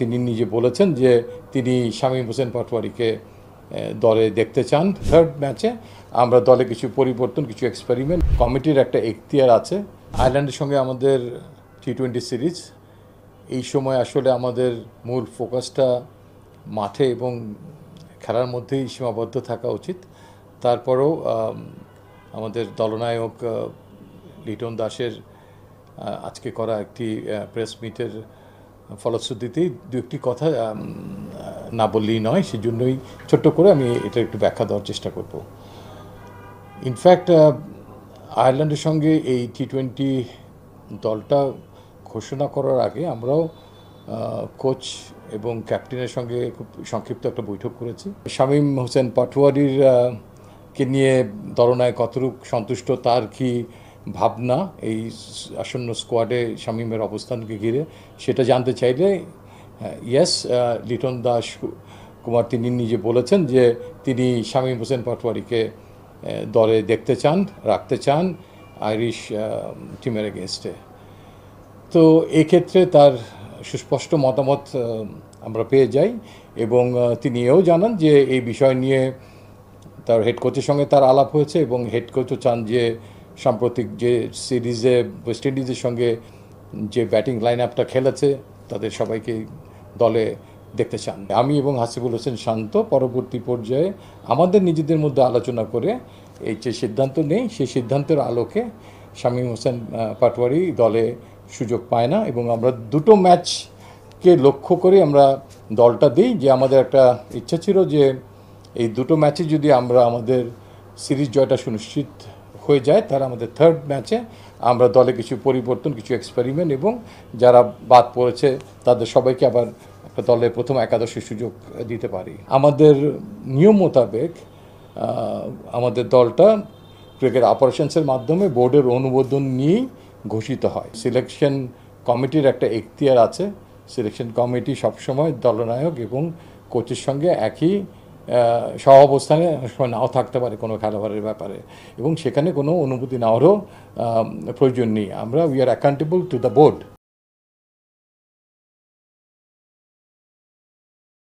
তিনি নিজে বলেছেন যে তিনি শামীম হোসেন পাটোয়ারিকে দলে দেখতে চান। থার্ড ম্যাচে আমরা দলে কিছু পরিবর্তন, কিছু এক্সপেরিমেন্ট, কমিটির একটা এখতিয়ার আছে। আয়ারল্যান্ডের সঙ্গে আমাদের টি-20 সিরিজ, এই সময় আসলে আমাদের মূল ফোকাসটা মাঠে এবং খেলার মধ্যেই সীমাবদ্ধ থাকা উচিত। তারপরেও আমাদের দলনায়ক লিটন দাসের আজকে করা একটি প্রেস মিটের ফলশ্রুতিতেই দু একটি কথা না বললেই নয়, সেজন্যই ছোট্ট করে আমি এটা একটু ব্যাখ্যা দেওয়ার চেষ্টা করব। ইনফ্যাক্ট আয়ারল্যান্ডের সঙ্গে এই টি-20 দলটা ঘোষণা করার আগে আমরাও কোচ এবং ক্যাপ্টেনের সঙ্গে খুব সংক্ষিপ্ত একটা বৈঠক করেছি। শামীম হোসেন পাটোয়ারির কে নিয়ে দলনায়ক কতটুকু সন্তুষ্ট, তার কি ভাবনা এই আসন্ন স্কোয়াডে শামীমের অবস্থানকে ঘিরে, সেটা জানতে চাইলে ইয়েস, লিটন দাস কুমার তিনি নিজে বলেছেন যে তিনি শামীম হোসেন পাটোয়ারিকে দলে দেখতে চান, রাখতে চান আইরিশ টিমের এগেনস্টে। তো এক্ষেত্রে তার সুস্পষ্ট মতামত আমরা পেয়ে যাই এবং তিনি এও জানান যে এই বিষয় নিয়ে তার হেড কোচের সঙ্গে তার আলাপ হয়েছে এবং হেড কোচও চান যে সাম্প্রতিক যে সিরিজে ওয়েস্ট ইন্ডিজের সঙ্গে যে ব্যাটিং লাইন আপটা খেলেছে তাদের সবাইকে দলে দেখতে চান। আমি এবং হাসিবুল হোসেন শান্ত পরবর্তী পর্যায়ে আমাদের নিজেদের মধ্যে আলোচনা করে এই যে সিদ্ধান্ত নেই, সেই সিদ্ধান্তের আলোকে শামীম হোসেন পাটোয়ারি দলে সুযোগ পায় না এবং আমরা দুটো ম্যাচকে লক্ষ্য করে আমরা দলটা দিই। যে আমাদের একটা ইচ্ছা ছিল যে এই দুটো ম্যাচে যদি আমরা আমাদের সিরিজ জয়টা সুনিশ্চিত হয়ে যায়, তাহলে আমাদের থার্ড ম্যাচে আমরা দলে কিছু পরিবর্তন, কিছু এক্সপেরিমেন্ট এবং যারা বাদ পড়েছে তাদের সবাইকে আবার একটা দলে প্রথম একাদশে সুযোগ দিতে পারি। আমাদের নিয়ম মোতাবেক আমাদের দলটা ক্রিকেট অপারেশনসের মাধ্যমে বোর্ডের অনুমোদন নিয়েই ঘোষিত হয়। সিলেকশন কমিটির একটা এখতিয়ার আছে। সিলেকশন কমিটি সবসময় দলনায়ক এবং কোচের সঙ্গে একই সহাবস্থানে সময় নাও থাকতে পারে কোনো খেলোয়াড়ের ব্যাপারে এবং সেখানে কোনো অনুমতি নেওয়ারও প্রয়োজন নেই। আমরা we are accountable to the board.